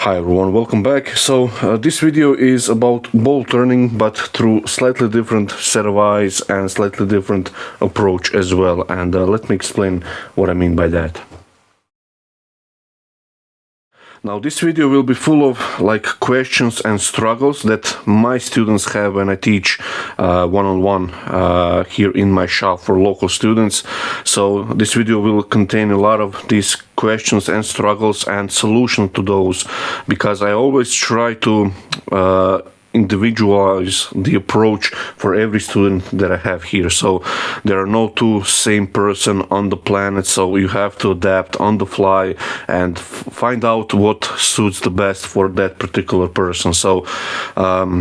Hi everyone, welcome back. So this video is about ball turning, but through slightly different set of eyes and slightly different approach as well. And let me explain what I mean by that. Now this video will be full of questions and struggles that my students have when I teach one-on-one here in my shop for local students. So this video will contain a lot of these questions and struggles and solutions to those, because I always try to individualize the approach for every student that I have here. So there are no two same person on the planet, so you have to adapt on the fly and find out what suits the best for that particular person. So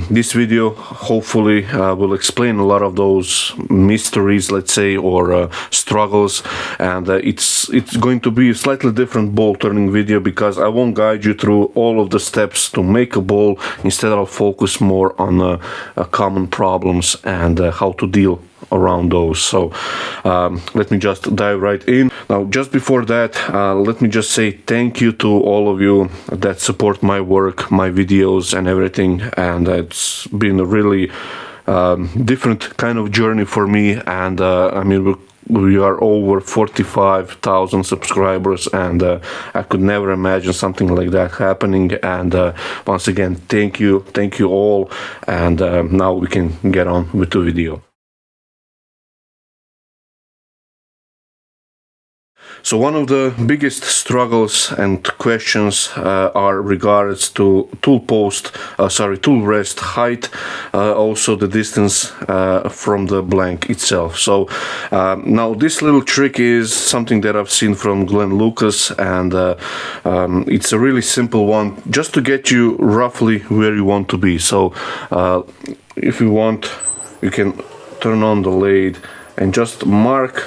this video hopefully will explain a lot of those mysteries, let's say, or struggles, and it's going to be a slightly different ball turning video, because I won't guide you through all of the steps to make a ball. Instead, I'll focus more on common problems and how to deal around those. So let me just dive right in. Now, just before that, let me just say thank you to all of you that support my work, my videos and everything. And it's been a really different kind of journey for me. And I mean, we are over 45,000 subscribers, and I could never imagine something like that happening. And once again, thank you all. And now we can get on with the video. So one of the biggest struggles and questions are regards to tool rest height, also the distance from the blank itself. So now this little trick is something that I've seen from Glenn Lucas, and it's a really simple one, just to get you roughly where you want to be. So if you want, you can turn on the lathe and just mark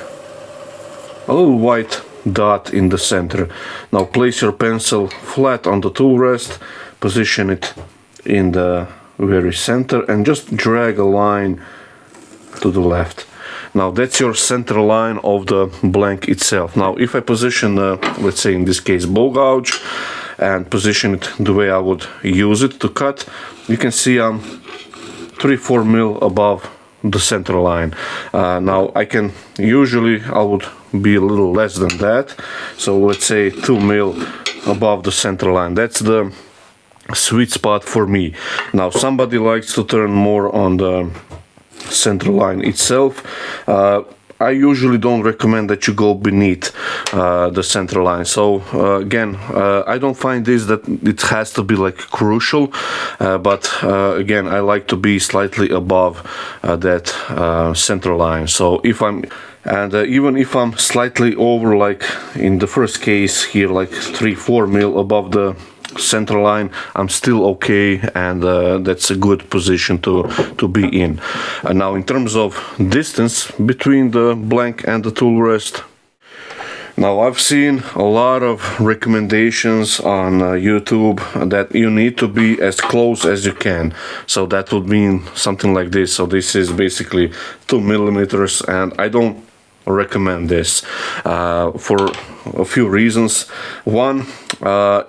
a little white dot in the center. Now place your pencil flat on the tool rest, position it in the very center, and just drag a line to the left. Now that's your center line of the blank itself. Now if I position, let's say in this case, ball gouge, and position it the way I would use it to cut, you can see I'm 3-4 mil above the center line. Now I would be a little less than that, so let's say 2 mil above the center line. That's the sweet spot for me. Now somebody likes to turn more on the center line itself. I usually don't recommend that you go beneath the center line. So again, I don't find this that it has to be crucial, but again, I like to be slightly above that center line. So even if I'm slightly over, in the first case here, 3-4 mil above the center line, I'm still okay, and that's a good position to be in. Now in terms of distance between the blank and the tool rest, now I've seen a lot of recommendations on YouTube that you need to be as close as you can. So that would mean something like this. So this is basically 2 millimeters, and I don't recommend this for a few reasons. One,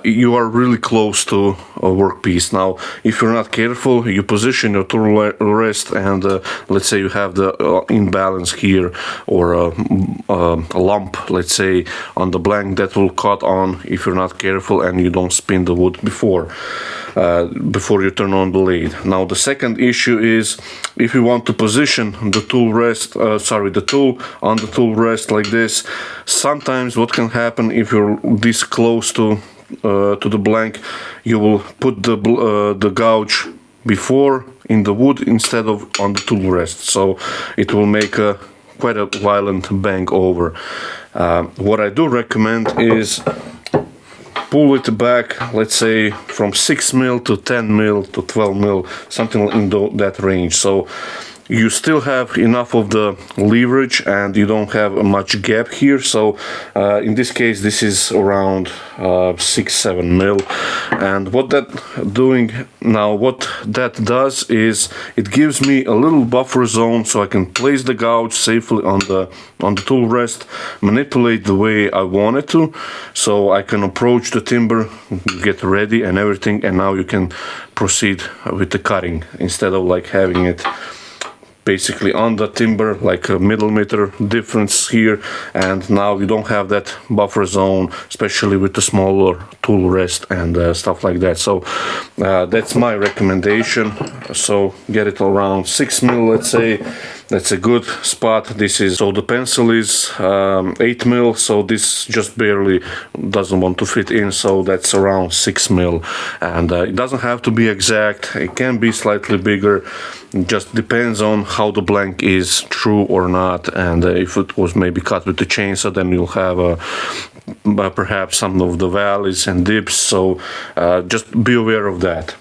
you are really close to a workpiece. Now if you're not careful, you position your tool rest, and let's say you have the imbalance here, or a lump, let's say, on the blank that will cut on if you're not careful and you don't spin the wood before you turn on the lathe. Now the second issue is, if you want to position the tool rest, the tool on the tool rest like this, sometimes what can happen if you're this close to the blank, you will put the gouge before in the wood instead of on the tool rest, so it will make quite a violent bang over. What I do recommend is pull it back, let's say from 6 mil to 10 mil to 12 mil, something in that range. So you still have enough of the leverage and you don't have much gap here. So in this case this is around 6-7 mil, and what that does is it gives me a little buffer zone so I can place the gouge safely on the tool rest, manipulate the way I want it to, so I can approach the timber, get ready and everything, and now you can proceed with the cutting instead of like having it basically on the timber, like a millimeter difference here, and now you don't have that buffer zone, especially with the smaller tool rest and stuff like that. So that's my recommendation. So get it around 6 mil, let's say. That's a good spot. This is, so the pencil is 8 mil, so this just barely doesn't want to fit in, so that's around 6 mil. And it doesn't have to be exact, it can be slightly bigger. It just depends on how the blank is true or not, and if it was maybe cut with the chainsaw, then you'll have perhaps some of the valleys and dips, so just be aware of that.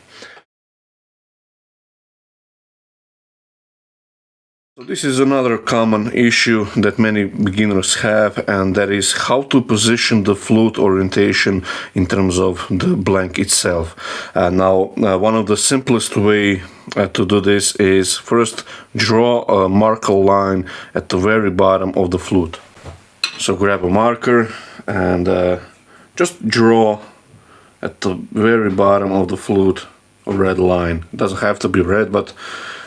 So this is another common issue that many beginners have, and that is how to position the flute orientation in terms of the blank itself. Now one of the simplest way to do this is first draw a marker line at the very bottom of the flute. So grab a marker and just draw at the very bottom of the flute a red line. It doesn't have to be red, but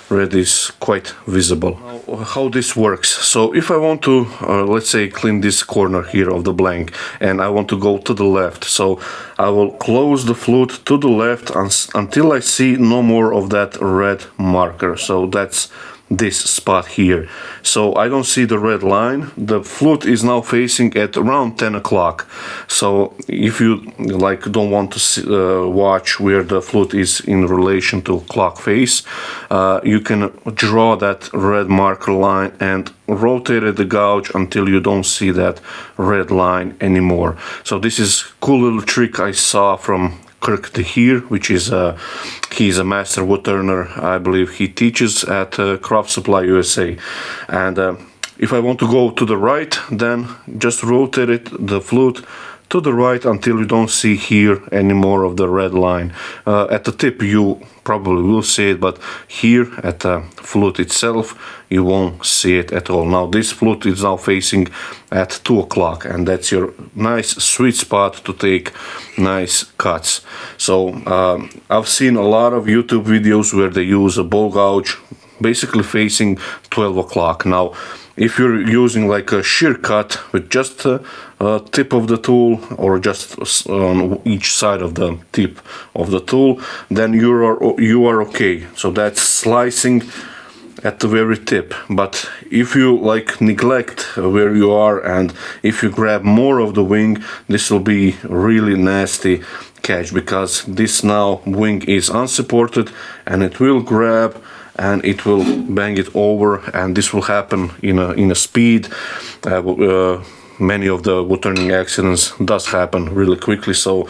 red is quite visible. Now, how this works: so if I want to let's say clean this corner here of the blank and I want to go to the left, so I will close the flute to the left until I see no more of that red marker. So that's this spot here. So I don't see the red line. The flute is now facing at around 10 o'clock. So if you like don't want to see, watch where the flute is in relation to clock face, you can draw that red marker line and rotate the gouge until you don't see that red line anymore. So this is a cool little trick I saw from Kirk here, which is he's a master wood turner. I believe he teaches at Craft Supply USA. And if I want to go to the right, then just rotate the flute to the right until you don't see here any more of the red line. At the tip you probably will see it, but here at the flute itself you won't see it at all. Now this flute is now facing at 2 o'clock, and that's your nice sweet spot to take nice cuts. So I've seen a lot of YouTube videos where they use a bow gouge basically facing 12 o'clock. Now if you're using like a shear cut with just a tip of the tool, or just on each side of the tip of the tool, then you are okay. So that's slicing at the very tip. But if you like neglect where you are and if you grab more of the wing, this will be really nasty catch, because this now wing is unsupported and it will grab and it will bang it over, and this will happen in a speed. Many of the wood turning accidents does happen really quickly, so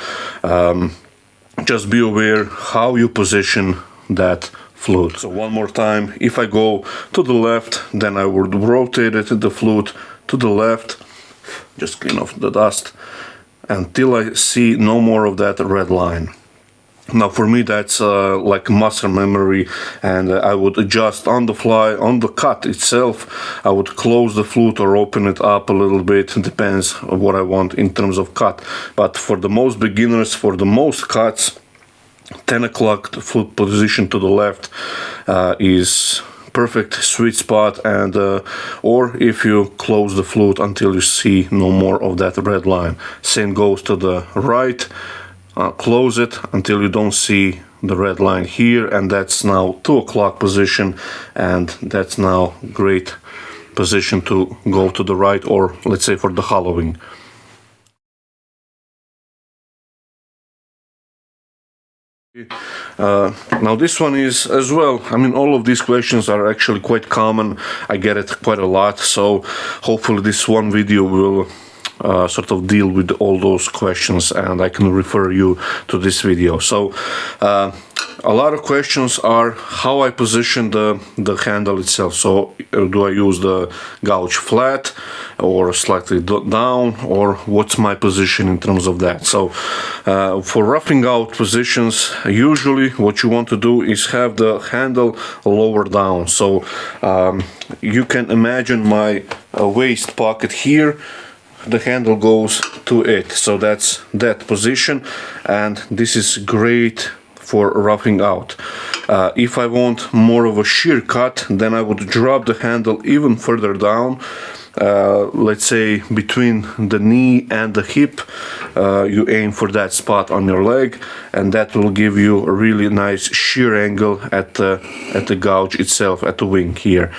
just be aware how you position that flute. So one more time, if I go to the left, then I would rotate the flute to the left, just clean off the dust, until I see no more of that red line. Now for me that's like muscle memory, and I would adjust on the fly. On the cut itself I would close the flute or open it up a little bit, it depends on what I want in terms of cut. But for the most beginners, for the most cuts, 10 o'clock flute position to the left is perfect sweet spot. And or if you close the flute until you see no more of that red line. Same goes to the right. Close it until you don't see the red line here, and that's now 2 o'clock position, and that's now great position to go to the right, or let's say for the hollowing. Now this one is as well, I mean, all of these questions are actually quite common. I get it quite a lot, so hopefully this one video will sort of deal with all those questions and I can refer you to this video. So A lot of questions are how I position the handle itself. So do I use the gouge flat or slightly down, or what's my position in terms of that? So for roughing out positions, usually what you want to do is have the handle lower down. So you can imagine my waist pocket here. The handle goes to it, so that's that position, and this is great for roughing out. If I want more of a shear cut, then I would drop the handle even further down, let's say between the knee and the hip. You aim for that spot on your leg, and that will give you a really nice shear angle at the gouge itself, at the wing here.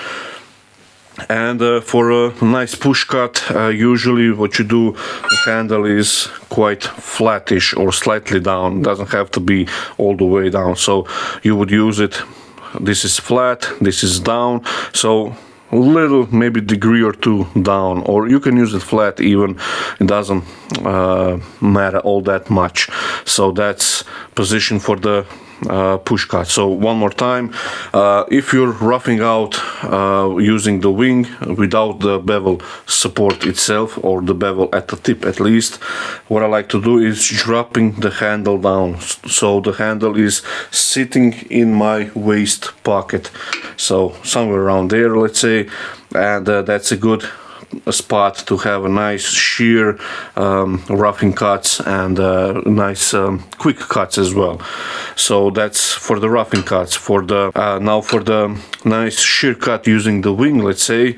And for a nice push cut, usually what you do, the handle is quite flattish or slightly down. It doesn't have to be all the way down. So you would use it, this is flat, this is down, so a little, maybe degree or two down, or you can use it flat even. It doesn't matter all that much. So that's position for the push cut. So one more time, if you're roughing out using the wing without the bevel support itself, or the bevel at the tip at least, what I like to do is dropping the handle down, so the handle is sitting in my waist pocket, so somewhere around there, let's say, and that's a good spot to have a nice shear roughing cuts and nice quick cuts as well. So that's for the roughing cuts. For the now for the nice shear cut using the wing, let's say,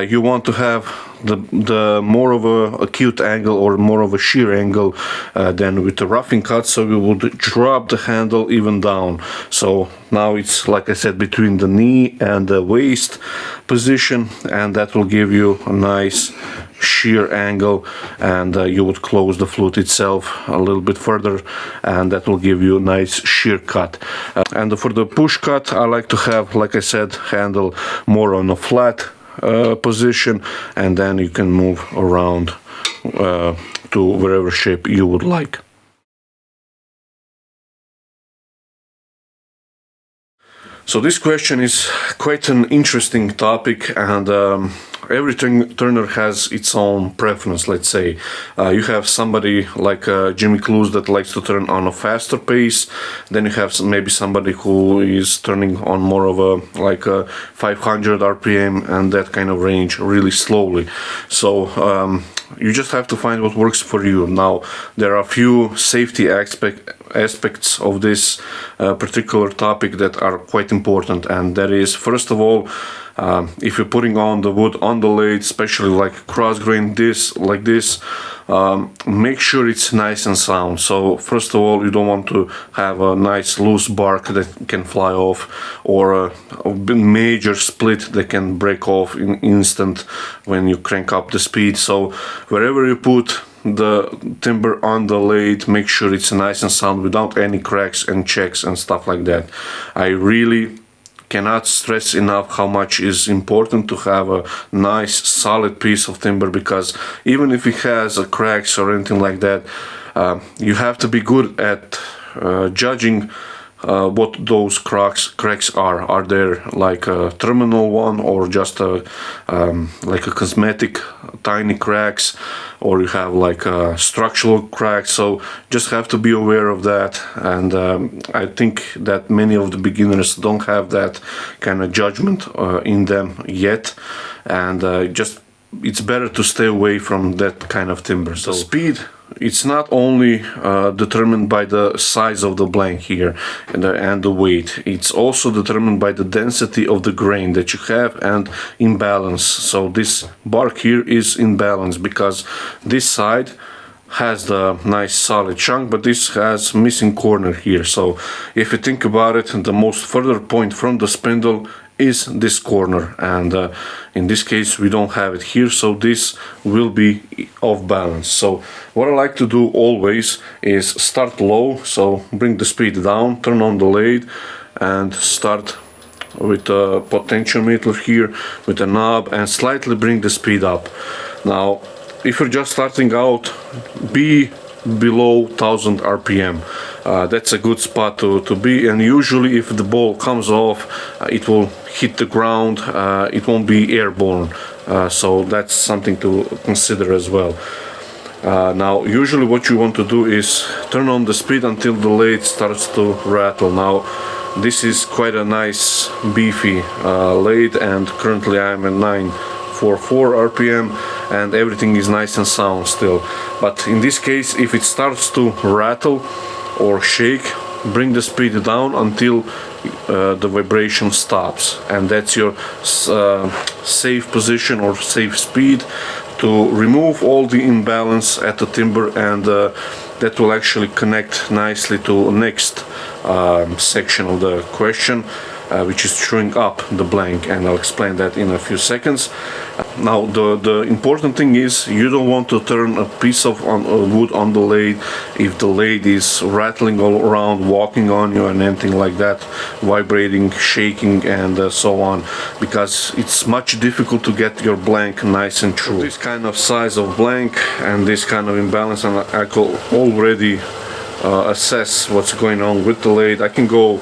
you want to have the more of a acute angle or more of a shear angle than with the roughing cut, so we would drop the handle even down. So now it's, like I said, between the knee and the waist position, and that will give you a nice shear angle, and you would close the flute itself a little bit further, and that will give you a nice shear cut. And for the push cut, I like to have, like I said, handle more on a flat position, and then you can move around to whatever shape you would like. So this question is quite an interesting topic, and every turner has its own preference, let's say. You have somebody like Jimmy Clues that likes to turn on a faster pace. Then you have maybe somebody who is turning on more of a like a 500 RPM and that kind of range really slowly. So you just have to find what works for you. Now, there are a few safety aspects of this particular topic that are quite important, and that is, first of all, if you're putting on the wood on the lathe, especially like cross grain like this, make sure it's nice and sound. So first of all, you don't want to have a nice loose bark that can fly off, or a major split that can break off in instant when you crank up the speed. So wherever you put the timber on the lathe, make sure it's nice and sound without any cracks and checks and stuff like that. I really cannot stress enough how much is important to have a nice solid piece of timber, because even if it has cracks or anything like that, you have to be good at judging what those cracks are. Are there like a terminal one, or just like a cosmetic tiny cracks, or you have like structural cracks? So just have to be aware of that, and I think that many of the beginners don't have that kind of judgment in them yet, and it's better to stay away from that kind of timber. So speed, it's not only determined by the size of the blank here and the weight, it's also determined by the density of the grain that you have and imbalance. So this bark here is in balance, because this side has the nice solid chunk, but this has missing corner here. So if you think about it, the most further point from the spindle is this corner, and in this case we don't have it here, so this will be off balance. So what I like to do always is start low, so bring the speed down, turn on the lathe, and start with a potentiometer here with a knob, and slightly bring the speed up. Now if you're just starting out, be below 1000 RPM. that's a good spot to be. And usually if the ball comes off, it will hit the ground, it won't be airborne, so that's something to consider as well. Now usually what you want to do is turn on the speed until the lathe starts to rattle. Now this is quite a nice beefy lathe, and currently I'm at 944 RPM and everything is nice and sound still. But in this case, if it starts to rattle or shake, bring the speed down until the vibration stops, and that's your safe position or safe speed to remove all the imbalance at the timber, and that will actually connect nicely to next section of the question, which is truing up the blank, and I'll explain that in a few seconds. Now the important thing is you don't want to turn a piece of wood on the lathe if the lathe is rattling all around, walking on you and anything like that, vibrating, shaking and so on, because it's much difficult to get your blank nice and true. This kind of size of blank and this kind of imbalance, and I can already assess what's going on with the lathe. I can go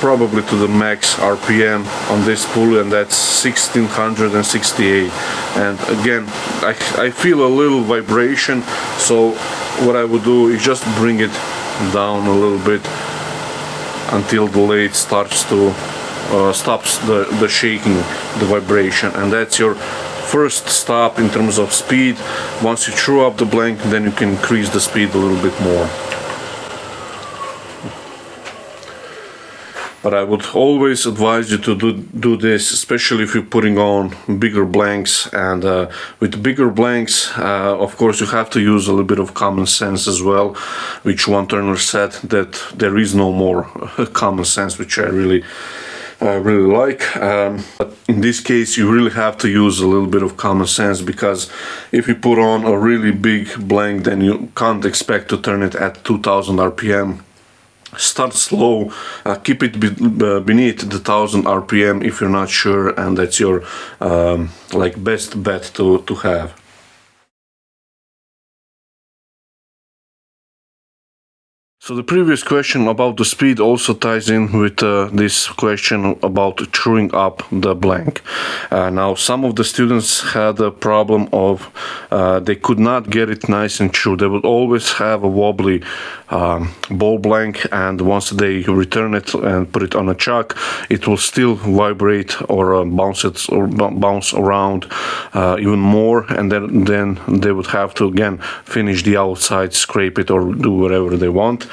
probably to the max RPM on this pulley, and that's 1668, and again I feel a little vibration, so what I would do is just bring it down a little bit until the lathe starts to stops the shaking, the vibration, and that's your first stop in terms of speed. Once you true up the blank, then you can increase the speed a little bit more. But I would always advise you to do this, especially if you're putting on bigger blanks. And with bigger blanks, of course, you have to use a little bit of common sense as well, which one turner said that there is no more common sense, which I really like. But in this case, you really have to use a little bit of common sense, because if you put on a really big blank, then you can't expect to turn it at 2000 RPM. Start slow, keep it beneath the 1000 RPM if you're not sure, and that's your like best bet to have. So the previous question about the speed also ties in with this question about truing up the blank. Now some of the students had a problem of they could not get it nice and true. They would always have a wobbly ball blank, and once they return it and put it on a chuck, it will still vibrate or bounce around even more, and then they would have to again finish the outside, scrape it, or do whatever they want.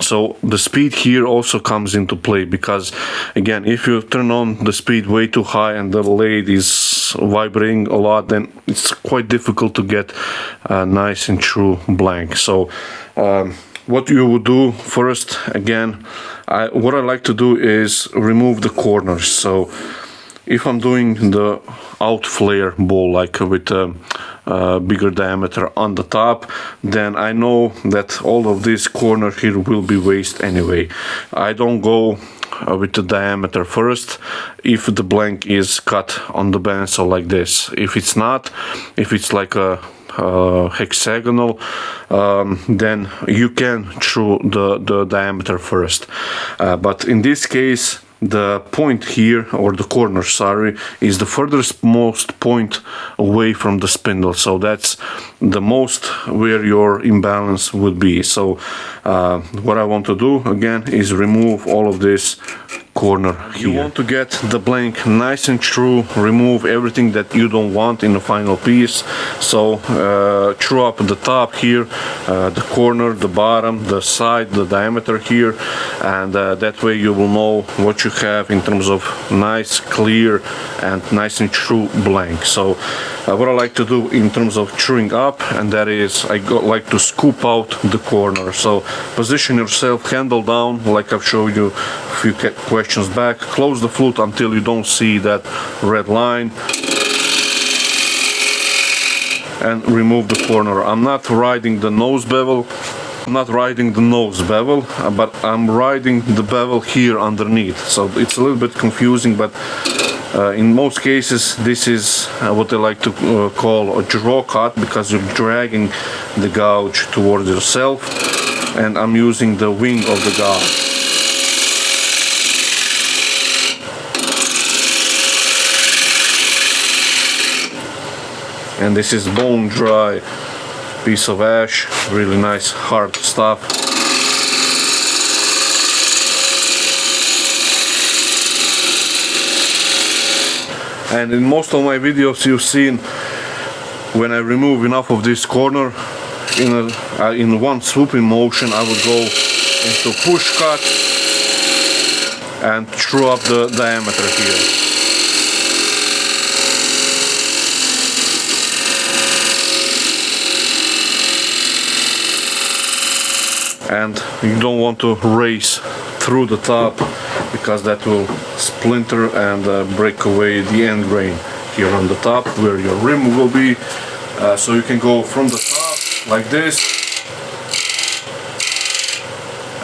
So the speed here also comes into play, because again, if you turn on the speed way too high and the lathe is vibrating a lot, then it's quite difficult to get a nice and true blank. So what you would do first, again, what I like to do is remove the corners. So if I'm doing the out flare ball, like with bigger diameter on the top, then I know that all of this corner here will be waste anyway. I don't go with the diameter first if the blank is cut on the bandsaw like this. If it's not, if it's like a hexagonal, then you can true the diameter first. But in this case, the point here, or the corner, sorry, is the furthest most point away from the spindle, so that's the most where your imbalance would be. So what I want to do again is remove all of this corner here. You want to get the blank nice and true, remove everything that you don't want in the final piece. So true up the top here, the corner, the bottom, the side, the diameter here, and that way you will know what you have in terms of nice, clear and nice and true blank. So what I like to do in terms of truing up, and that is I like to scoop out the corner. So position yourself, handle down, like I've showed you a few questions back. Close the flute until you don't see that red line, and remove the corner. I'm not riding the nose bevel, but I'm riding the bevel here underneath. So it's a little bit confusing, but in most cases this is what I like to call a draw cut, because you're dragging the gouge towards yourself. and I'm using the wing of the gouge. And this is bone dry piece of ash, really nice hard stuff. And in most of my videos you've seen, when I remove enough of this corner, in one swooping motion I will go into push cut and screw up the diameter here. And you don't want to race through the top, because that will splinter and break away the end grain here on the top where your rim will be. So you can go from the top like this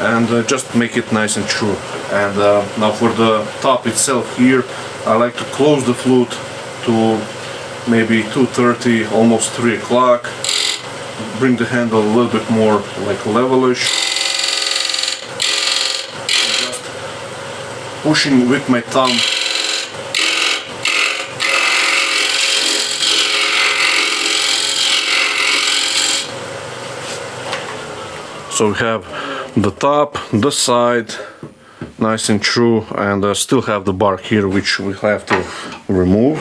and just make it nice and true. And now for the top itself here, I like to close the flute to maybe 2:30, almost 3 o'clock. Bring the handle a little bit more like levelish. And just pushing with my thumb. So we have the top, the side, nice and true, and still have the bark here, which we have to remove.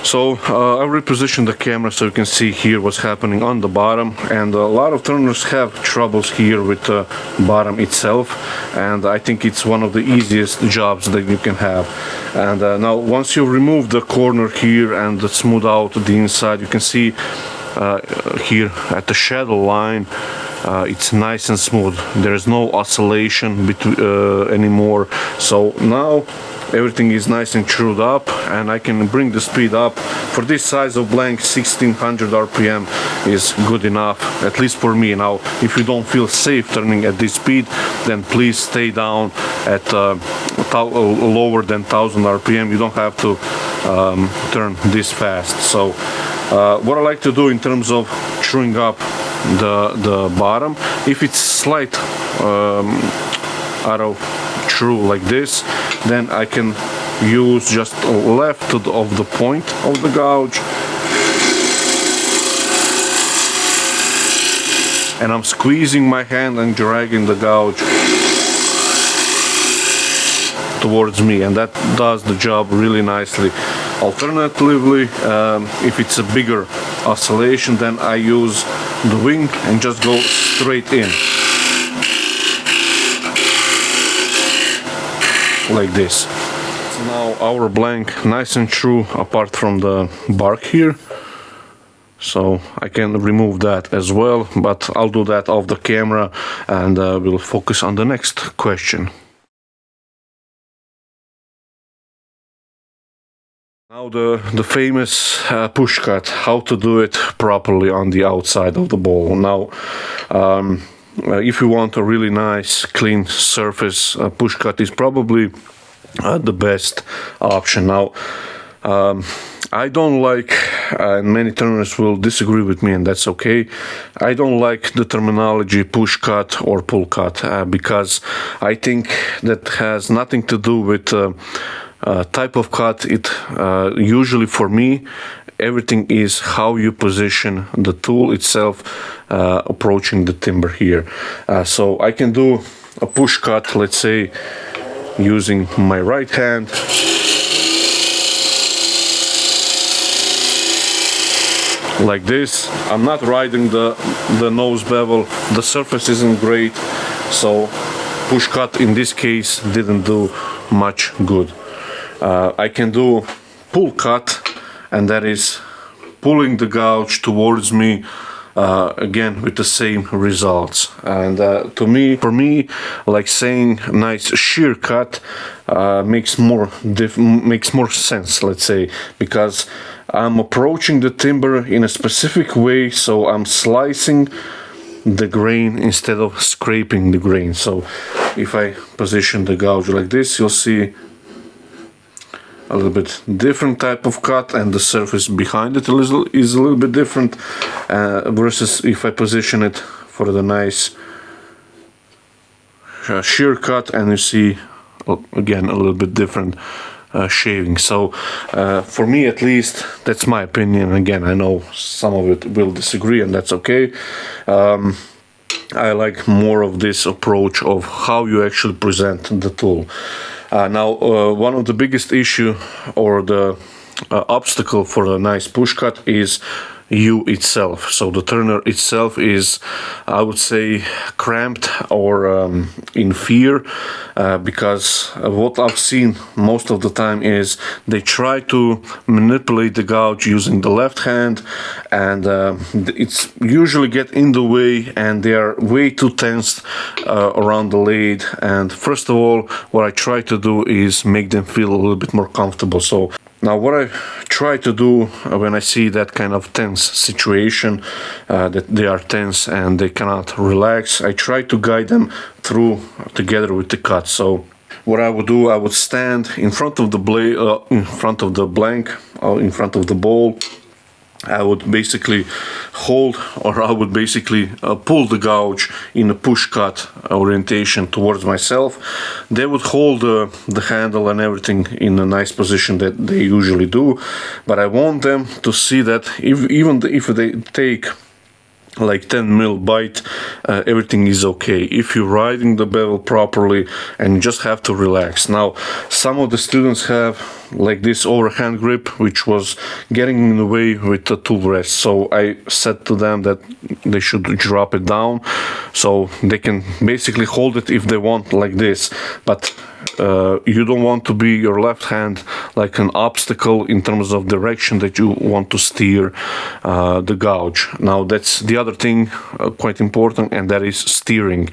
So I'll reposition the camera so you can see here what's happening on the bottom, and a lot of turners have troubles here with the bottom itself, and I think it's one of the easiest jobs that you can have. And now once you remove the corner here and smooth out the inside, you can see here at the shadow line, it's nice and smooth. There is no oscillation anymore. So now everything is nice and trued up, and I can bring the speed up. For this size of blank, 1600 RPM is good enough, at least for me. Now if you don't feel safe turning at this speed, then please stay down at lower than 1000 RPM. You don't have to turn this fast. So what I like to do in terms of truing up the bottom, if it's slight out of true like this, then I can use just left of the point of the gouge, and I'm squeezing my hand and dragging the gouge towards me, and that does the job really nicely. Alternatively, if it's a bigger oscillation, then I use the wing and just go straight in like this. So now our blank nice and true apart from the bark here, so I can remove that as well, but I'll do that off the camera, and we'll focus on the next question. Now the famous push cut, how to do it properly on the outside of the bowl. Now if you want a really nice clean surface, push cut is probably the best option. Now I don't like, and many turners will disagree with me, and that's okay, I don't like the terminology push cut or pull cut, because I think that has nothing to do with type of cut. It usually, for me, everything is how you position the tool itself approaching the timber here. So I can do a push cut, let's say, using my right hand, like this. I'm not riding the nose bevel, the surface isn't great, so push cut in this case didn't do much good. I can do pull cut, and that is pulling the gouge towards me, again with the same results. And for me, like saying nice shear cut makes more sense, let's say, because I'm approaching the timber in a specific way, so I'm slicing the grain instead of scraping the grain. So if I position the gouge like this, you'll see a little bit different type of cut, and the surface behind it is a little bit different, versus if I position it for the nice shear cut, and you see again a little bit different shaving. So for me at least, that's my opinion. Again, I know some of it will disagree, and that's okay. I like more of this approach of how you actually present the tool. Now, one of the biggest issue or the obstacle for a nice push cut is you itself. So the turner itself is, I would say, cramped or in fear, because what I've seen most of the time is they try to manipulate the gouge using the left hand, and it's usually get in the way, and they are way too tense around the lathe. And first of all, what I try to do is make them feel a little bit more comfortable. So now what I try to do when I see that kind of tense situation, that they are tense and they cannot relax, I try to guide them through together with the cut. So what I would do, I would stand in front of the blade, in front of the blank, or in front of the bowl. I would basically hold, or I would basically pull the gouge in a push cut orientation towards myself. They would hold the handle and everything in a nice position that they usually do, but I want them to see that even if they take like 10 mil bite, everything is okay if you're riding the bevel properly, and you just have to relax. Now, some of the students have like this overhand grip, which was getting in the way with the tool rest. So I said to them that they should drop it down, so they can basically hold it if they want like this, but you don't want to be your left hand like an obstacle in terms of direction that you want to steer the gouge. Now that's the other thing quite important, and that is steering.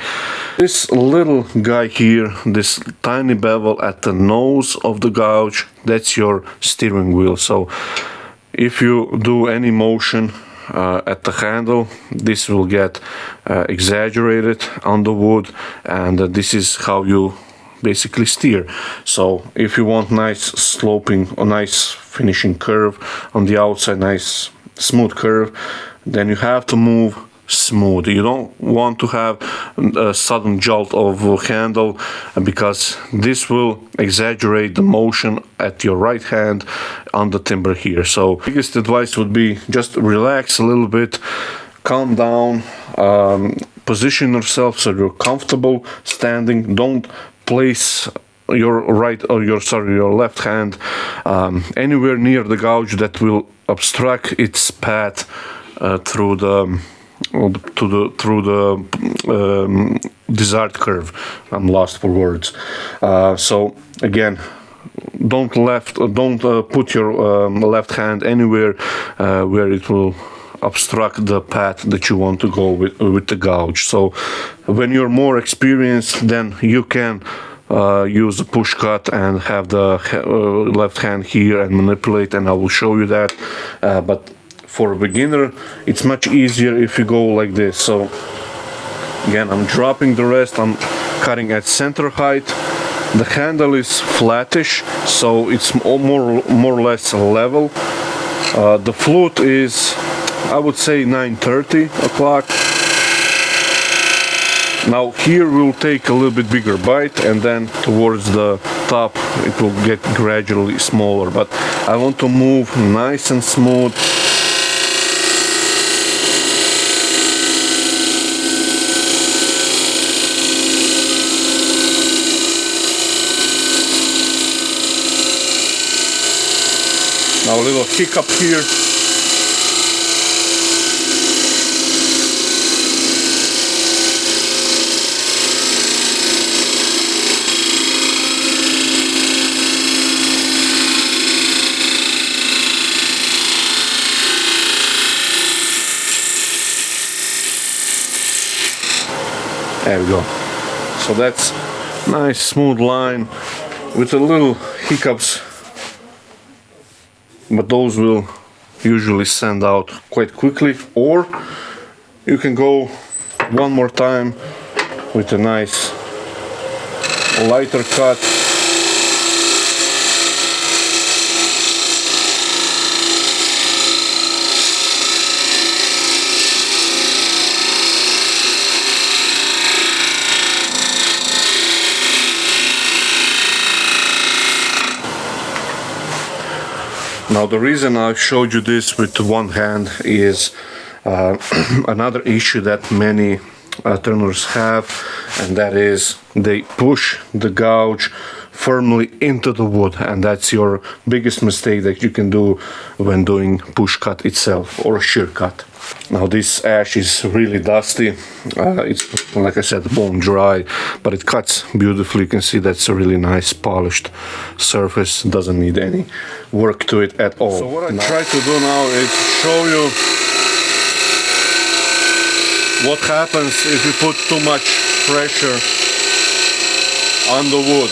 This little guy here, this tiny bevel at the nose of the gouge, that's your steering wheel. So if you do any motion at the handle, this will get exaggerated on the wood, and this is how you basically steer. So if you want nice sloping or nice finishing curve on the outside, nice smooth curve, then you have to move smooth. You don't want to have a sudden jolt of handle, because this will exaggerate the motion at your right hand on the timber here. So biggest advice would be just relax a little bit, calm down, position yourself so you're comfortable standing. Don't place your right or your left hand anywhere near the gouge that will obstruct its path through the desired curve. I'm lost for words. So again, don't put your left hand anywhere where it will obstruct the path that you want to go with the gouge. So when you're more experienced, then you can use a push cut and have the left hand here and manipulate, and I will show you that. But for a beginner, it's much easier if you go like this. So again, I'm dropping the rest, I'm cutting at center height. The handle is flattish, so it's more or less level. The flute is, I would say, 9:30 o'clock. Now here we'll take a little bit bigger bite, and then towards the top it will get gradually smaller, but I want to move nice and smooth. Now a little hiccup here. There we go. So that's nice smooth line with a little hiccups, but those will usually send out quite quickly. Or you can go one more time with a nice lighter cut. Now the reason I showed you this with one hand is another issue that many turners have, and that is they push the gouge firmly into the wood, and that's your biggest mistake that you can do when doing push cut itself or shear cut. Now this ash is really dusty. It's, like I said, bone dry, but it cuts beautifully. You can see that's a really nice polished surface. Doesn't need any work to it at all. So what I try to do now is show you what happens if you put too much pressure on the wood.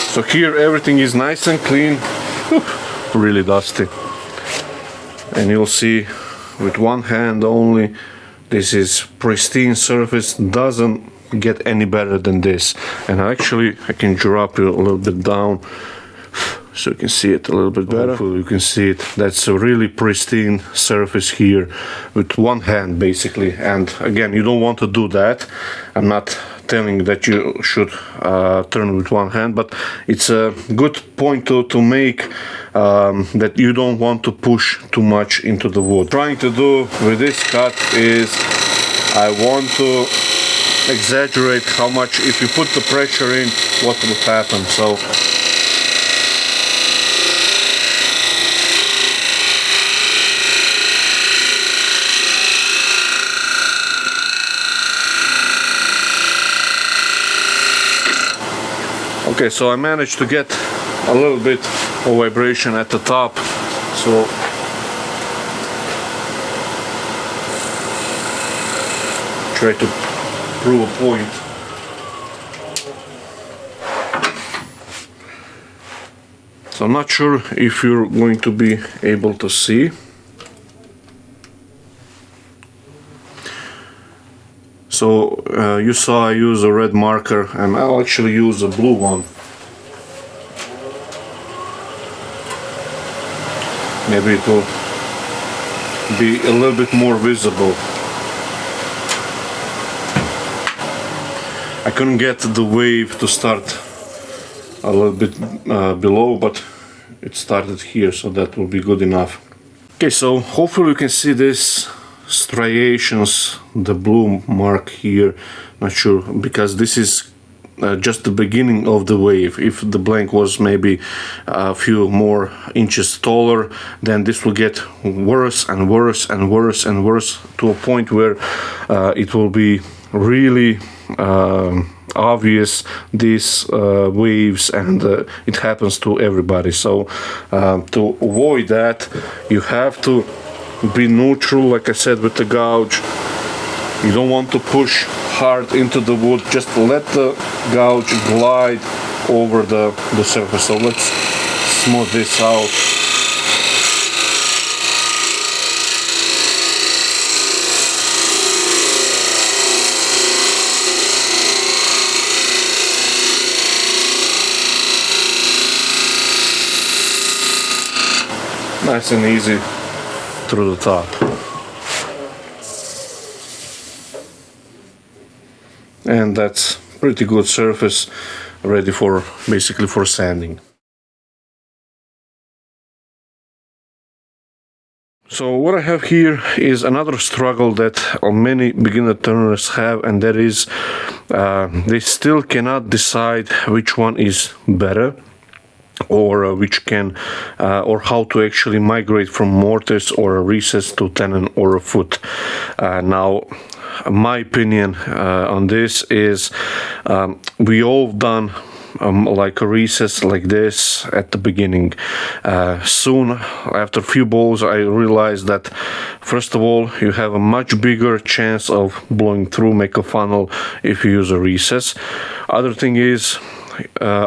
So here everything is nice and clean, really dusty. And you'll see with one hand only, this is pristine surface, doesn't get any better than this. And actually I can drop it a little bit down so you can see it a little bit better. Hopefully you can see it. That's a really pristine surface here with one hand basically. And again, you don't want to do that. I'm not telling that you should turn with one hand, but it's a good point to make that you don't want to push too much into the wood. Trying to do with this cut is I want to exaggerate how much, if you put the pressure in, what will happen. So okay, so I managed to get a little bit of vibration at the top, so try to prove a point. So I'm not sure if you're going to be able to see. So you saw I use a red marker, and I'll actually use a blue one. Maybe it will be a little bit more visible. I couldn't get the wave to start a little bit below, but it started here, so that will be good enough. Okay, so hopefully you can see this striations, the blue mark here. Not sure, because this is just the beginning of the wave. If the blank was maybe a few more inches taller, then this will get worse and worse and worse and worse, to a point where it will be really obvious, these waves, and it happens to everybody. So to avoid that, you have to be neutral, like I said, with the gouge. You don't want to push hard into the wood, just let the gouge glide over the surface. So let's smooth this out. Nice and easy through the top. And that's pretty good surface, ready for basically for sanding. So what I have here is another struggle that many beginner turners have, and that is they still cannot decide which one is better, or which can or how to actually migrate from mortise or a recess to tenon or a foot. Now my opinion on this is we all done like a recess like this at the beginning. Soon after a few balls I realized that first of all you have a much bigger chance of blowing through, make a funnel, if you use a recess. Other thing is,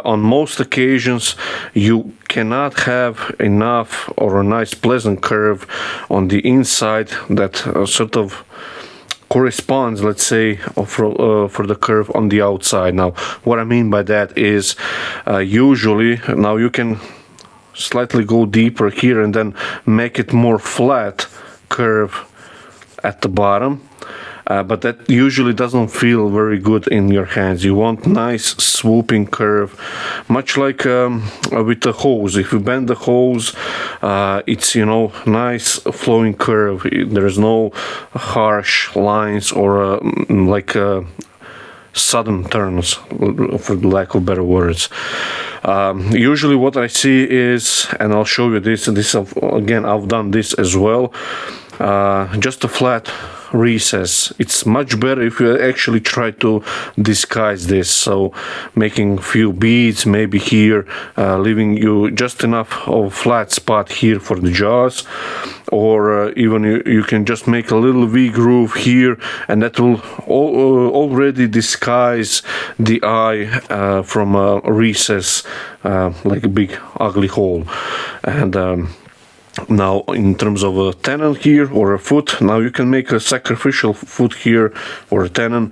on most occasions you cannot have enough or a nice pleasant curve on the inside that sort of corresponds, let's say, for the curve on the outside. Now what I mean by that is usually now you can slightly go deeper here and then make it more flat curve at the bottom. but that usually doesn't feel very good in your hands. You want nice swooping curve, much like with the hose. If you bend the hose, it's, you know, nice flowing curve. There's no harsh lines or like sudden turns, for the lack of better words. Usually what I see is, and I'll show you this again, I've done this as well, just a flat recess. It's much better if you actually try to disguise this, so making a few beads maybe here, leaving you just enough of flat spot here for the jaws, or even you can just make a little V groove here, and that will already disguise the eye from a recess, like a big ugly hole. And now in terms of a tenon here or a foot, now you can make a sacrificial foot here or a tenon.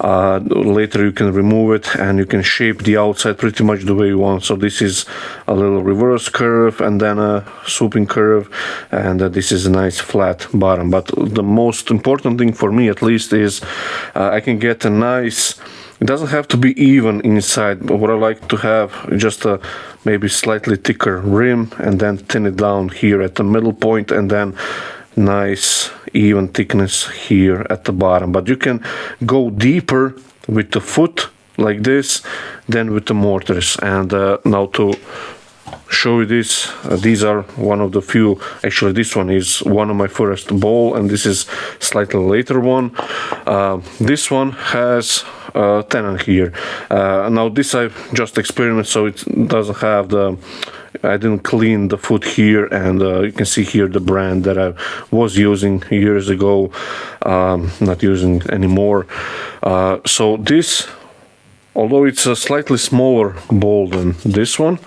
Later you can remove it and you can shape the outside pretty much the way you want. So this is a little reverse curve and then a swooping curve, and this is a nice flat bottom. But the most important thing for me at least is I can get a nice, it doesn't have to be even inside, but what I like to have just a maybe slightly thicker rim and then thin it down here at the middle point, and then nice even thickness here at the bottom. But you can go deeper with the foot like this than with the mortise. And now to show you this, these are one of the few, actually this one is one of my first bowl, and this is slightly later one. This one has tenon here. Now this I just experimented, so it doesn't have the, I didn't clean the foot here, and you can see here the brand that I was using years ago, not using anymore. So this, although it's a slightly smaller bowl than this one,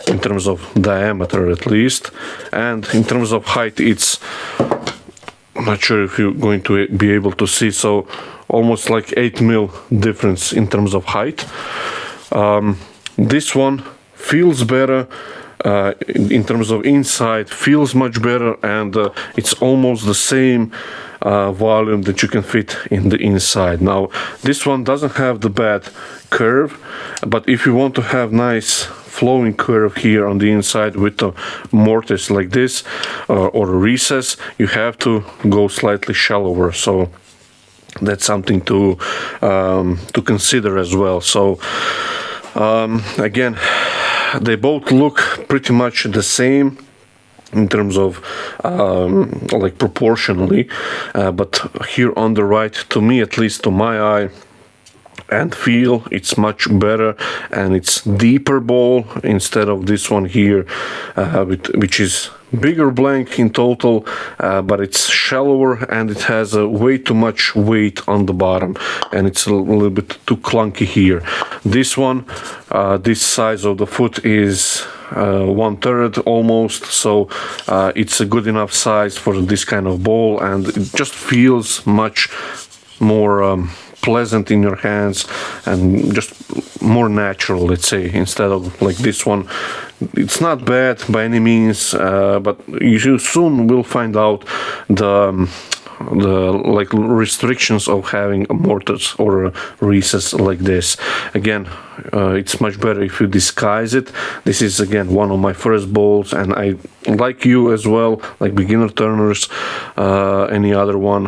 in terms of diameter at least, and in terms of height, it's, I'm not sure if you're going to be able to see, so almost like 8 mil difference in terms of height. This one feels better. In terms of inside, feels much better, and it's almost the same volume that you can fit in the inside. Now this one doesn't have the bad curve, but if you want to have nice flowing curve here on the inside with a mortise like this or a recess, you have to go slightly shallower. So that's something to consider as well. So again, they both look pretty much the same in terms of like proportionally, but here on the right, to me, at least to my eye and feel, it's much better, and it's deeper bowl instead of this one here, which is bigger blank in total, but it's shallower and it has way too much weight on the bottom, and it's a little bit too clunky here. This one, this size of the foot is 1/3 almost, so it's a good enough size for this kind of bowl, and it just feels much more pleasant in your hands and just more natural, let's say, instead of like this one. It's not bad by any means, but you soon will find out the like restrictions of having a mortise or a recess like this. Again, it's much better if you disguise it. This is again one of my first bowls, and I, like you as well, like beginner turners, any other one,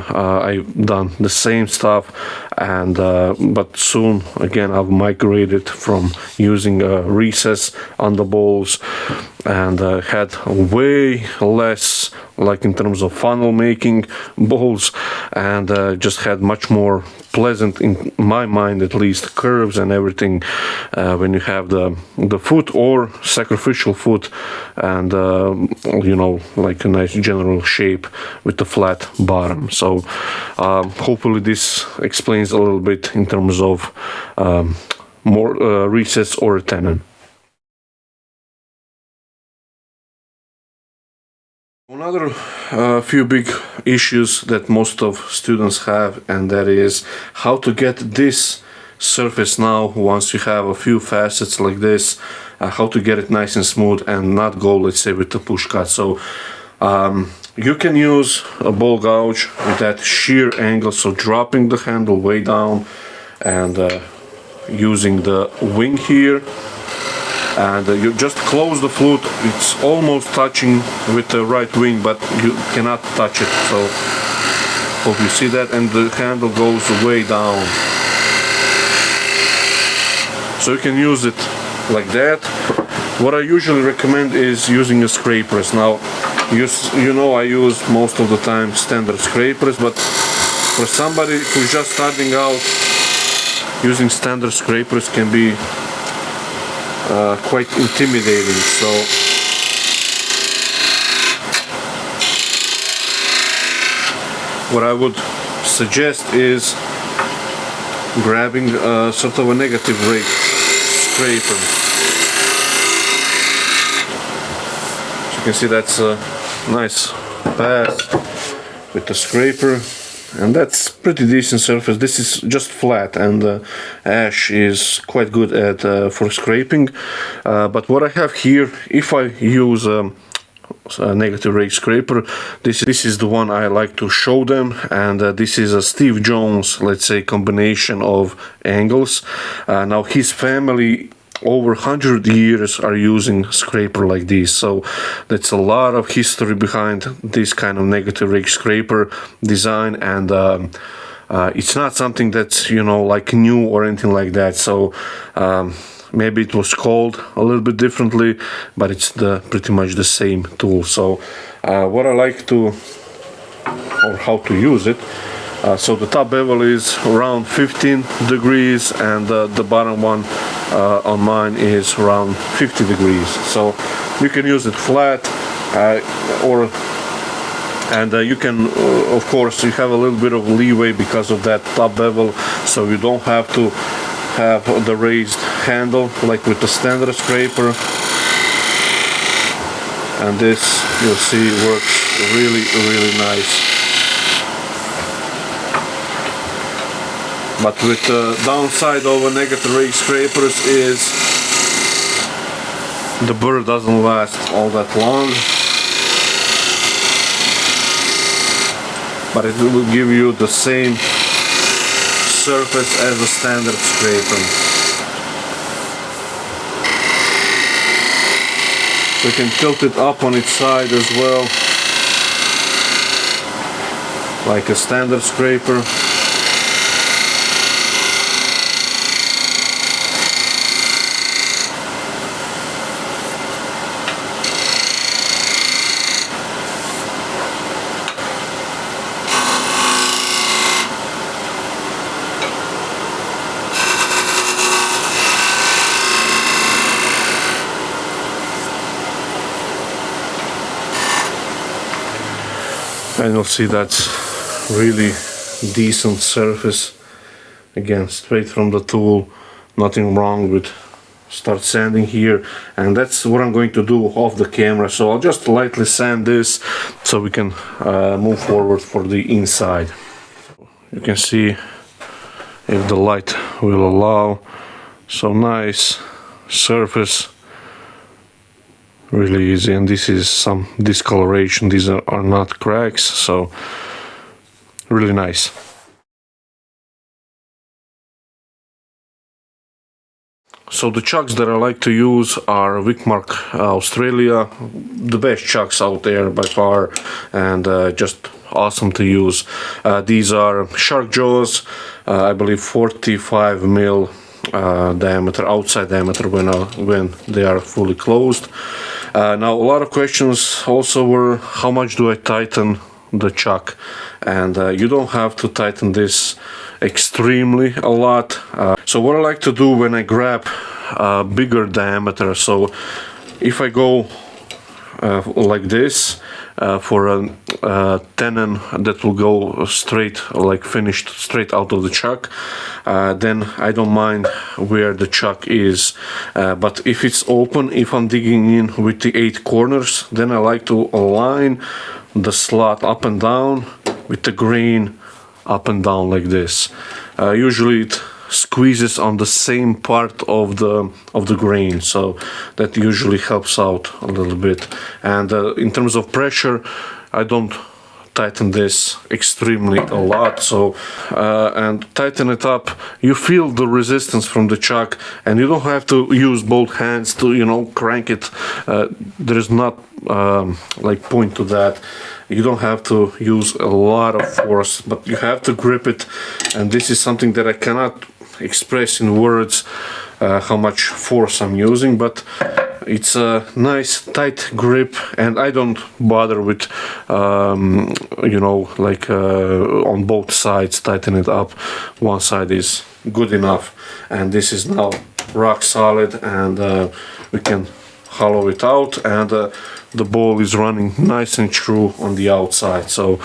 I've done the same stuff, and but soon again I've migrated from using a recess on the bowls, and had way less, like in terms of funnel making bowls, and just had much more pleasant, in my mind at least, curves and everything when you have the foot or sacrificial foot, and you know, like a nice general shape with the flat bottom. So hopefully this explains a little bit in terms of more recess or a tenon. Another few big issues that most of students have, and that is how to get this surface now, once you have a few facets like this, how to get it nice and smooth and not go, let's say, with the push cut. So You can use a ball gouge with that shear angle, so dropping the handle way down and using the wing here, and you just close the flute. It's almost touching with the right wing, but you cannot touch it, so hope you see that, and the handle goes way down. So you can use it like that. What I usually recommend is using a scrape press. Now, you know I use most of the time standard scrape press, but for somebody who's just starting out, using standard scrape press can be quite intimidating. So what I would suggest is grabbing sort of a negative rake scraper. As you can see, that's a nice pass with the scraper, and that's pretty decent surface. This is just flat, and ash is quite good at for scraping. But what I have here, if I use a negative rake scraper, this is the one I like to show them, and this is a Steve Jones, let's say, combination of angles. Now his family over 100 years are using scraper like this, so that's a lot of history behind this kind of negative rake scraper design, and it's not something that's, you know, like new or anything like that. So maybe it was called a little bit differently, but it's pretty much the same tool. So what I like to, or how to use it, so the top bevel is around 15 degrees, and the bottom one on mine is around 50 degrees. So you can use it flat, and you can, of course, you have a little bit of leeway because of that top bevel, so you don't have to have the raised handle like with the standard scraper. And this, you'll see, works really nice. But with the downside of a negative rake scrapers is the burr doesn't last all that long, but it will give you the same surface as a standard scraper. So you can tilt it up on its side as well, like a standard scraper. And you'll see that's really decent surface. Again, straight from the tool, nothing wrong with start sanding here. And that's what I'm going to do off the camera. So I'll just lightly sand this so we can move forward for the inside. You can see if the light will allow. So nice surface. Really easy, and this is some discoloration. These are not cracks, so really nice. So the chucks that I like to use are Wickmark Australia, the best chucks out there by far, and just awesome to use. These are shark jaws, I believe 45 mil diameter, outside diameter when they are fully closed. Now a lot of questions also were, how much do I tighten the chuck? And you don't have to tighten this extremely a lot. So what I like to do when I grab a bigger diameter, so if I go like this for a tenon that will go straight, like finished straight out of the chuck, then I don't mind where the chuck is. But if it's open, if I'm digging in with the 8 corners, then I like to align the slot up and down with the grain up and down like this. Usually it squeezes on the same part of the grain, so that usually helps out a little bit. And in terms of pressure, I don't tighten this extremely a lot, so and tighten it up. You feel the resistance from the chuck, and you don't have to use both hands to, you know, crank it. There is not like point to that. You don't have to use a lot of force, but you have to grip it, and this is something that I cannot express in words how much force I'm using, but it's a nice tight grip, and I don't bother with you know, like on both sides tighten it up. One side is good enough, and this is now rock solid, and we can hollow it out, and the ball is running nice and true on the outside, so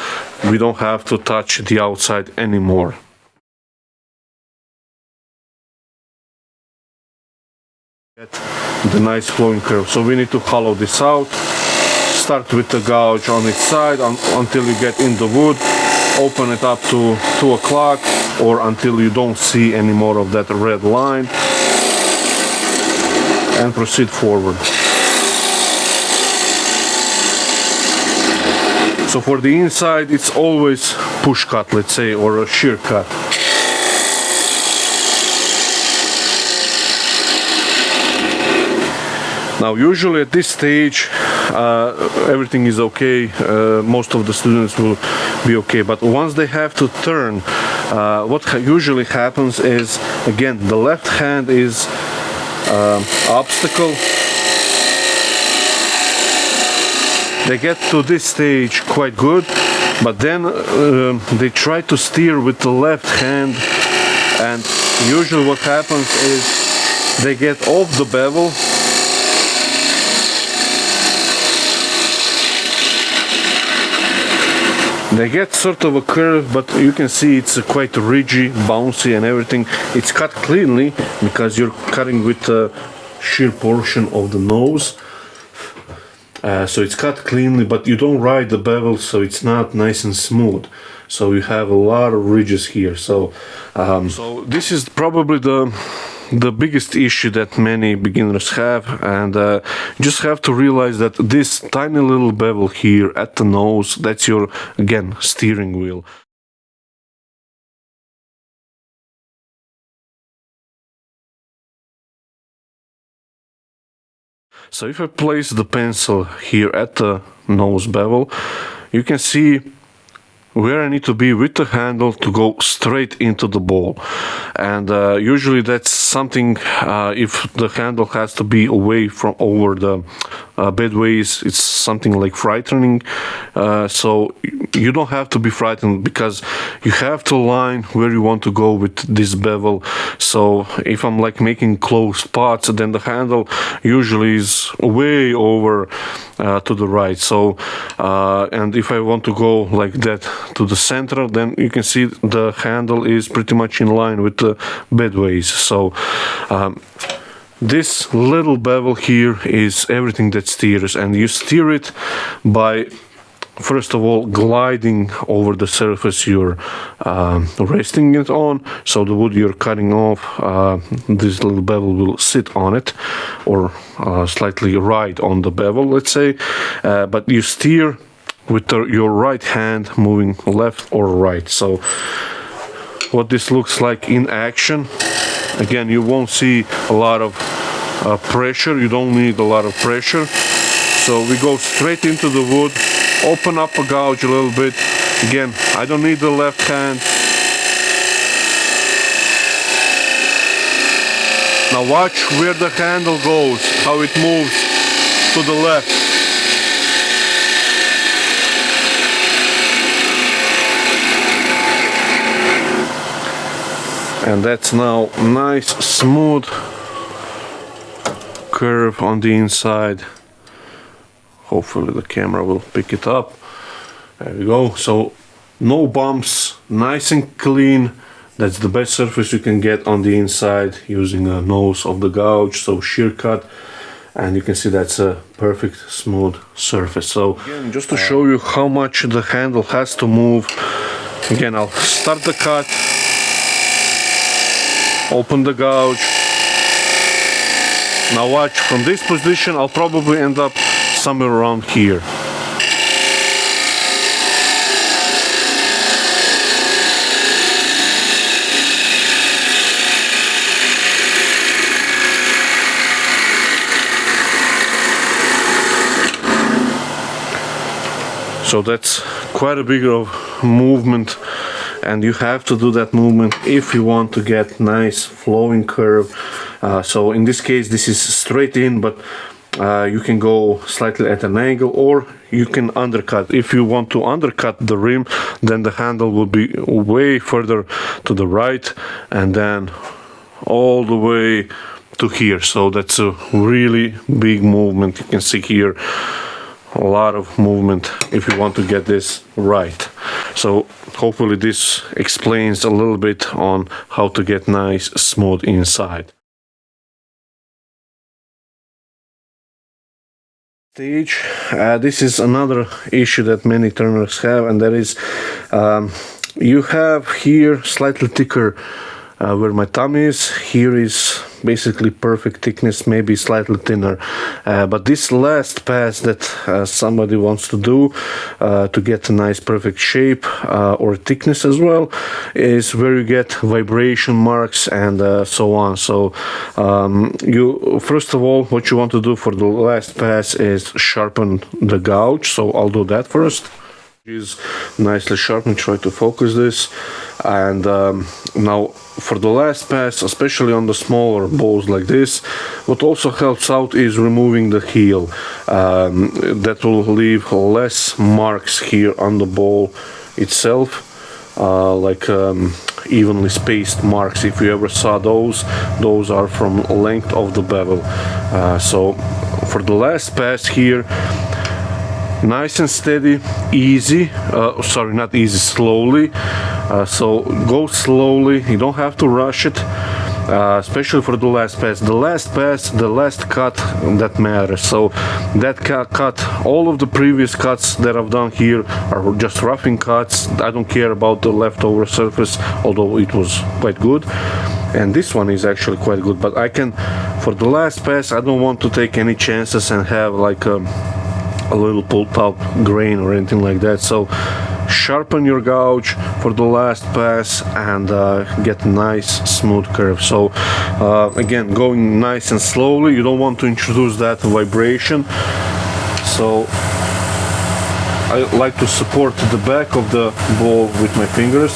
we don't have to touch the outside anymore. Get the nice flowing curve, so we need to hollow this out. Start with the gouge on its side until you get in the wood. Open it up to 2 o'clock, or until you don't see any more of that red line, and proceed forward. So for the inside, it's always push cut, let's say, or a shear cut. Now, usually at this stage, everything is okay. Most of the students will be okay. But once they have to turn, what usually happens is, again, the left hand is obstacle. They get to this stage quite good, but then they try to steer with the left hand, and usually what happens is they get off the bevel. They get sort of a curve, but you can see it's quite ridgy, bouncy and everything. It's cut cleanly because you're cutting with the shear portion of the nose. So it's cut cleanly, but you don't ride the bevel, so it's not nice and smooth. So you have a lot of ridges here. So this is probably the biggest issue that many beginners have, and you just have to realize that this tiny little bevel here at the nose, that's your, again, steering wheel. So if I place the pencil here at the nose bevel, you can see where I need to be with the handle to go straight into the ball. And usually that's something, if the handle has to be away from over the bedways, it's something like frightening. So you don't have to be frightened, because you have to line where you want to go with this bevel. So if I'm like making close spots, then the handle usually is way over to the right. So and if I want to go like that to the center, then you can see the handle is pretty much in line with the bedways. So this little bevel here is everything that steers, and you steer it by, first of all, gliding over the surface you're resting it on. So the wood you're cutting off, this little bevel will sit on it, or slightly ride on the bevel, let's say. But you steer with your right hand moving left or right. So what this looks like in action, again, you won't see a lot of pressure. You don't need a lot of pressure. So we go straight into the wood, open up a gouge a little bit. Again, I don't need the left hand. Now watch where the handle goes, how it moves to the left. And that's now nice, smooth curve on the inside. Hopefully the camera will pick it up. There we go. So no bumps, nice and clean. That's the best surface you can get on the inside using a nose of the gouge, so shear cut. And you can see that's a perfect smooth surface. So again, just to show you how much the handle has to move, again, I'll start the cut, open the gouge. Now watch, from this position I'll probably end up somewhere around here. So that's quite a big of movement, and you have to do that movement if you want to get nice flowing curve. So in this case this is straight in, but you can go slightly at an angle, or you can undercut. If you want to undercut the rim, then the handle will be way further to the right and then all the way to here. So that's a really big movement. You can see here a lot of movement if you want to get this right. So hopefully this explains a little bit on how to get nice smooth inside. Stage. This is another issue that many turners have, and that is you have here slightly thicker where my thumb is. Here is basically perfect thickness, maybe slightly thinner, but this last pass that somebody wants to do to get a nice perfect shape or thickness as well is where you get vibration marks and so on. So you first of all, what you want to do for the last pass is sharpen the gouge. So I'll do that first. Is nicely sharpened. Try to focus this, and now for the last pass, especially on the smaller bowls like this, what also helps out is removing the heel. That will leave less marks here on the bowl itself, like evenly spaced marks. If you ever saw those are from length of the bevel. So for the last pass here, nice and steady, easy, sorry, not easy, slowly. So go slowly, you don't have to rush it, especially for the last pass. The last pass, the last cut, that matters. So that cut, all of the previous cuts that I've done here are just roughing cuts. I don't care about the leftover surface, although it was quite good. And this one is actually quite good, but I can, for the last pass, I don't want to take any chances and have like a little pulled out grain or anything like that. So sharpen your gouge for the last pass and get a nice smooth curve. So again, going nice and slowly, you don't want to introduce that vibration. So I like to support the back of the bowl with my fingers,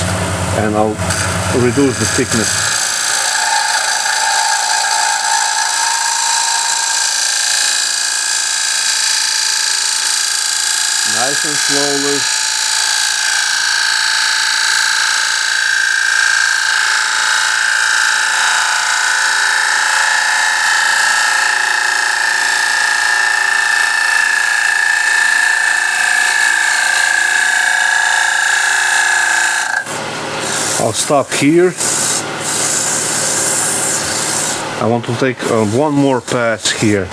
and I'll reduce the thickness. Nice and slowly. I'll stop here. I want to take one more pass here.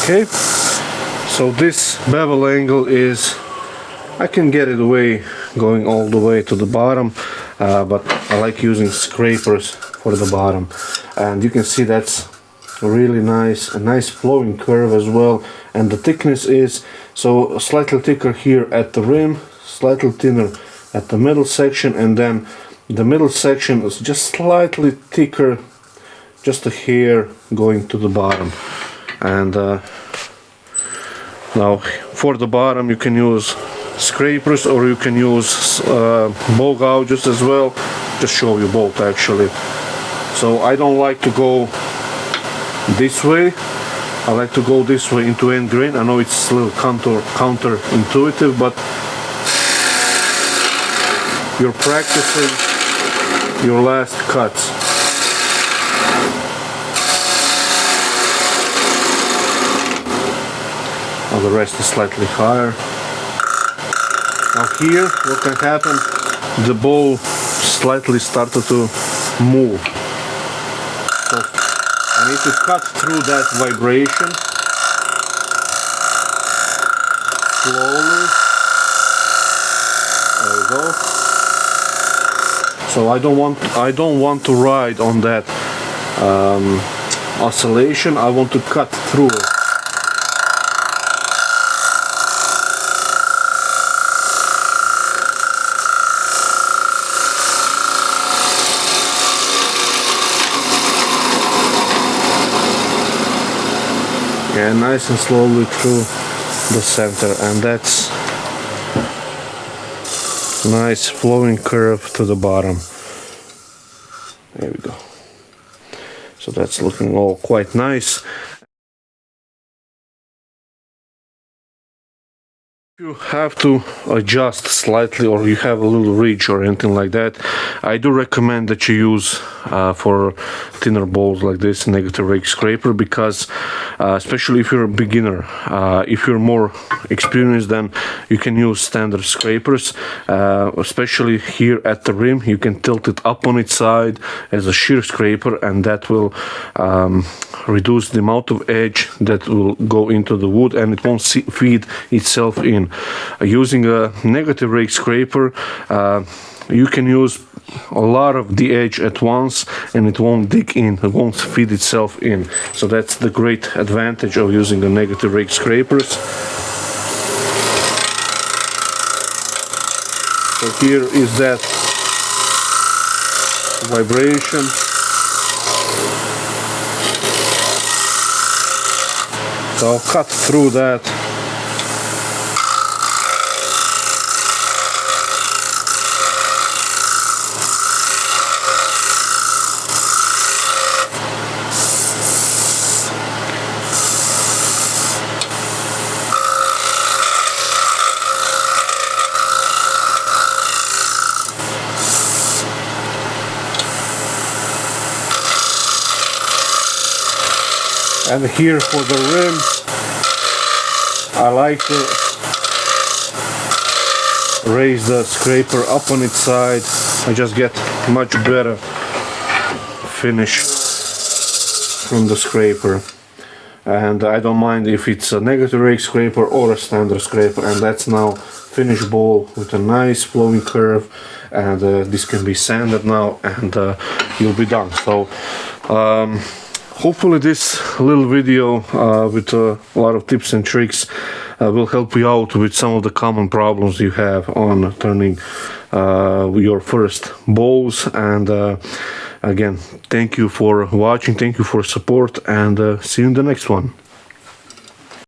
Okay, so this bevel angle is, I can get it away going all the way to the bottom, but I like using scrapers for the bottom, and you can see that's really nice, a nice flowing curve as well. And the thickness is so slightly thicker here at the rim, slightly thinner at the middle section, and then the middle section is just slightly thicker, just a hair going to the bottom. And now for the bottom you can use scrapers, or you can use bowl gouges as well. Just show you both actually. So I don't like to go this way, I like to go this way into end grain. I know it's a little counterintuitive, but you're practicing your last cuts. Now the rest is slightly higher. Now here, what can happen? The bowl slightly started to move. So I need to cut through that vibration. slowly. There we go. So I don't want to ride on that oscillation. I want to cut through it. Yeah, nice and slowly through the center, and that's nice flowing curve to the bottom. There we go. So that's looking all quite nice. If you have to adjust slightly, or you have a little ridge or anything like that, I do recommend that you use for thinner bowls like this negative rake scraper, because especially if you're a beginner, if you're more experienced, then you can use standard scrapers. Especially here at the rim, you can tilt it up on its side as a shear scraper, and that will reduce the amount of edge that will go into the wood, and it won't feed itself in. Using a negative rake scraper, you can use a lot of the edge at once, and it won't dig in, it won't feed itself in. So that's the great advantage of using the negative rake scrapers. So here is that vibration. So I'll cut through that. And here for the rim, I like to raise the scraper up on its side. I just get much better finish from the scraper. And I don't mind if it's a negative rake scraper or a standard scraper. And that's now finished bowl with a nice flowing curve. And this can be sanded now, and you'll be done. So hopefully this little video with a lot of tips and tricks will help you out with some of the common problems you have on turning your first bowls. And again, thank you for watching, thank you for support, and see you in the next one.